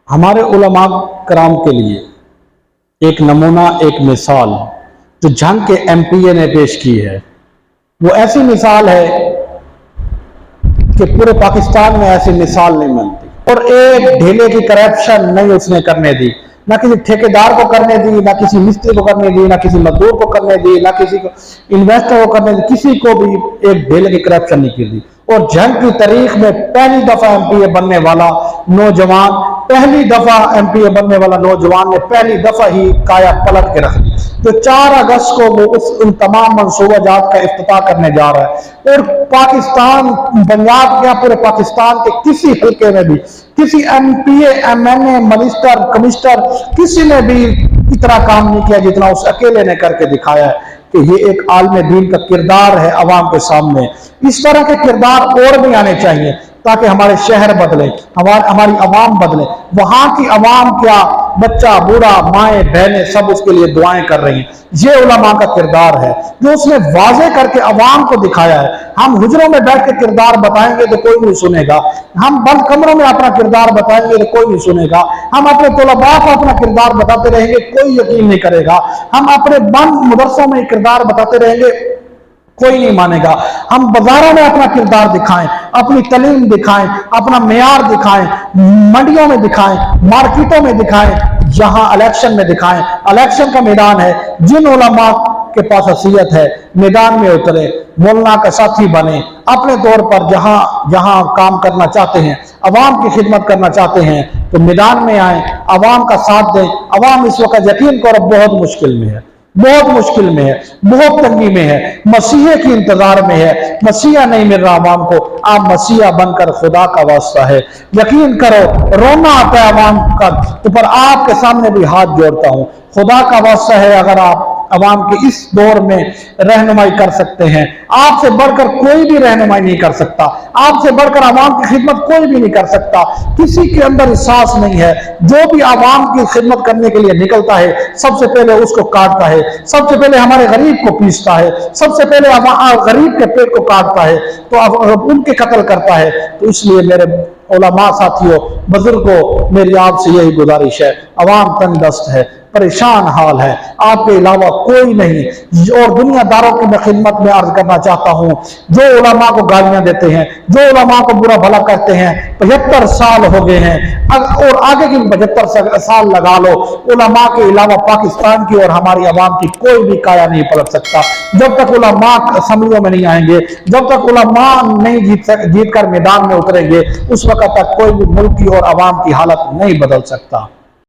हमारे उलमा कराम के लिए एक नमूना, एक मिसाल जो जंग के एमपीए ने पेश की है, वो ऐसी मिसाल है कि पूरे पाकिस्तान में ऐसी मिसाल नहीं बनती। और एक ढीले की करप्शन नहीं उसने करने दी, ना किसी ठेकेदार को करने दी, ना किसी मिस्त्री को करने दी, ना किसी मजदूर को करने दी, ना किसी को इन्वेस्टर को करने दी, किसी को भी एक ढीले की करप्शन नहीं की दी। और जंग की तारीख में पहली दफा एमपीए बनने वाला नौजवान, पहली दफा एमपीए बनने वाला नौजवान ने पहली दफा ही काया पलट के रख दी। जो 4 अगस्त को वो उन तमाम मंसूबाजात का इफ्तिताह करने जा रहा है। और पाकिस्तान, पंजाब क्या पूरे पाकिस्तान के किसी हल्के में भी किसी एमपीए, एमएनए, मिनिस्टर, कमिश्नर किसी ने भी इतना काम नहीं किया जितना उस अकेले ने करके दिखाया है कि ये एक आलिम दीन का किरदार है अवाम के सामने। इस तरह के किरदार और भी आने चाहिए ताकि हमारे शहर बदले, हमारी अवाम बदले। वहां की अवाम क्या, बच्चा, बूढ़ा, माएँ, बहनें सब उसके लिए दुआएं कर रही हैं। ये उलमा का किरदार है जो उसने वाजे करके अवाम को दिखाया है। हम हुजरों में बैठ के किरदार बताएंगे तो कोई नहीं सुनेगा, हम बंद कमरों में अपना किरदार बताएंगे तो कोई नहीं सुनेगा, हम अपने तलबा को अपना किरदार बताते रहेंगे, कोई यकीन नहीं करेगा, हम अपने बंद मदरसों में किरदार बताते रहेंगे, कोई नहीं मानेगा। हम बाजारों में अपना किरदार दिखाएं, अपनी तालीम दिखाएं, अपना मेयार दिखाएं, मंडियों में दिखाएं, मार्केटों में दिखाएं, जहां इलेक्शन में दिखाएं। इलेक्शन का मैदान है, जिन उलमा के पास हसीयत है मैदान में उतरे, मौलाना का साथी बने, अपने तौर पर जहां जहां काम करना चाहते हैं, अवाम की खिदमत करना चाहते हैं तो मैदान में आए, अवाम का साथ दें। अवाम इस वक्त यकीन करो बहुत मुश्किल में है, बहुत मुश्किल में है, बहुत तंगी में है, मसीहे की इंतजार में है, मसीहा नहीं मिल रहा आवाम को। आप मसीहा बनकर खुदा का वास्ता है, यकीन करो रोना आता है आवाम का, तो पर आपके सामने भी हाथ जोड़ता हूं, खुदा का वास्ता है। अगर आप अवाम के इस दौर में रहनुमाई कर सकते हैं, आपसे बढ़कर कोई भी रहनुमाई नहीं कर सकता, आपसे बढ़कर अवाम की खिदमत कोई भी नहीं कर सकता। किसी के अंदर एहसास नहीं है, जो भी अवाम की खिदमत करने के लिए निकलता है सबसे पहले उसको काटता है, सबसे पहले हमारे गरीब को पीसता है, सबसे पहले गरीब के पेट को काटता है, तो उनके कत्ल करता है। तो इसलिए मेरे उलमा साथियों, बुजुर्गों, मेरी आपसे यही गुजारिश है, अवाम तंगदस्त है, परेशान हाल है, आपके अलावा कोई नहीं। और दुनियादारों की मैं खिदमत में अर्ज करना चाहता हूं, जो उलमा को गालियां देते हैं, जो उलमा को बुरा भला करते हैं, 75 साल हो गए हैं और आगे की 75 साल लगा लो, उलमा के अलावा पाकिस्तान की और हमारी अवाम की कोई भी काया नहीं पलट सकता। जब तक उलमा असम्बलियों में नहीं आएंगे, जब तक उलमा नहीं जीत कर मैदान में उतरेंगे, उस वक्त तक कोई भी मुल्क की और अवाम की हालत नहीं बदल सकता।